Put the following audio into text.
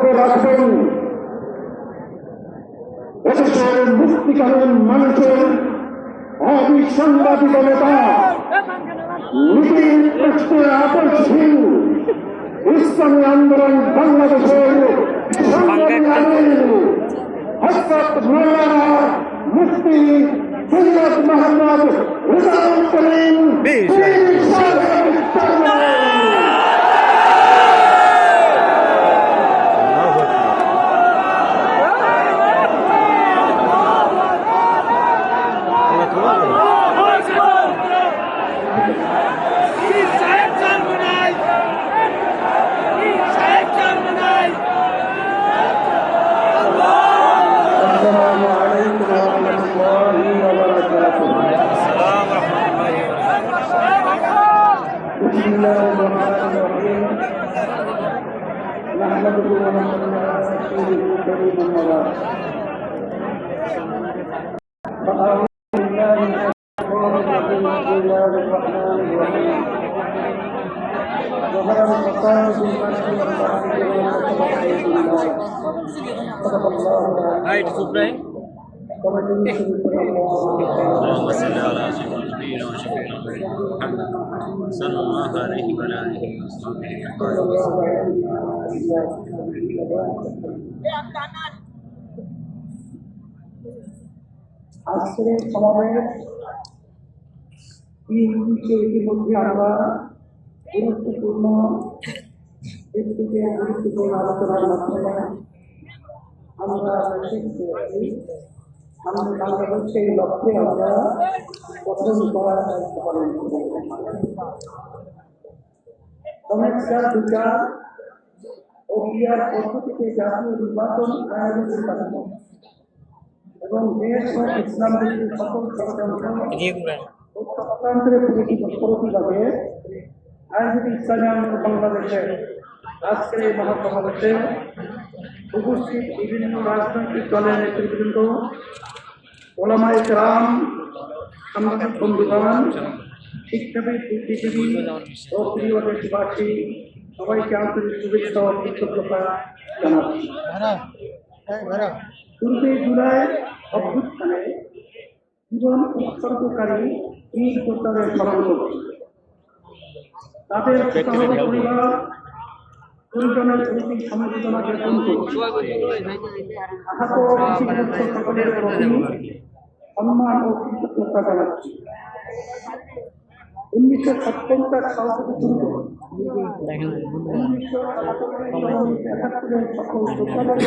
বক্তব্য রাখবেন এদেশের মুক্তিকালীন মানুষের অবিসংবাদিত নেতা, নীতির প্রশ্নে আপসহীন ইসলামী আন্দোলন বাংলাদেশের সংগ্রামী আমির হযরত মাওলানা মুফতি সৈয়দ মোহাম্মদ রেজাউল করিম Right, Supreme. اللهم صل على سيدنا وشفيعنا محمد صلى الله عليه وعلى اله وصحبه আজকের সমাবেশ ইতিমধ্যে আমরা গুরুত্বপূর্ণ আলোচনার মাধ্যমে আমরা বাংলাদেশের লক্ষ্যে আমরা প্রথম করার দায়িত্ব পালন করব। সমস্যার বিচার ও ক্রিয়ার পদ্ধতিতে জাতীয় নির্বাচন আয়োজনের কাঠামো এবং দেশ ও ইসলাম দেশের সকল ষড়যন্ত্র ও চক্রান্তের প্রতিবাদে আয়োজিত ইসলামী আন্দোলন বাংলাদেশের আজকের এই মহাসমাবেশে উপস্থিত বিভিন্ন রাজনৈতিক দলের নেতৃবৃন্দ, ওলামায়ে কেরাম, সাংবাদিক বন্ধুগণ, শিক্ষাবিদ, বুদ্ধিজীবী ও প্রিয় দেশবাসী, সবাইকে আন্তরিক শুভেচ্ছা ও কৃতজ্ঞতা জানাচ্ছি। 4 জুলাই অভ্যুত্থানে জীবন উৎসর্গকারী বীর যোদ্ধাদের স্মরণ করছি। তাদের পরিবার পরিজনের প্রতি সমবেদনা জ্ঞাপন করছি। আহত সকলের প্রতি সম্মান ও কৃতজ্ঞতা জানাচ্ছি। 1970 সাল থেকে শুরু করে 1977 সকল যোদ্ধাদের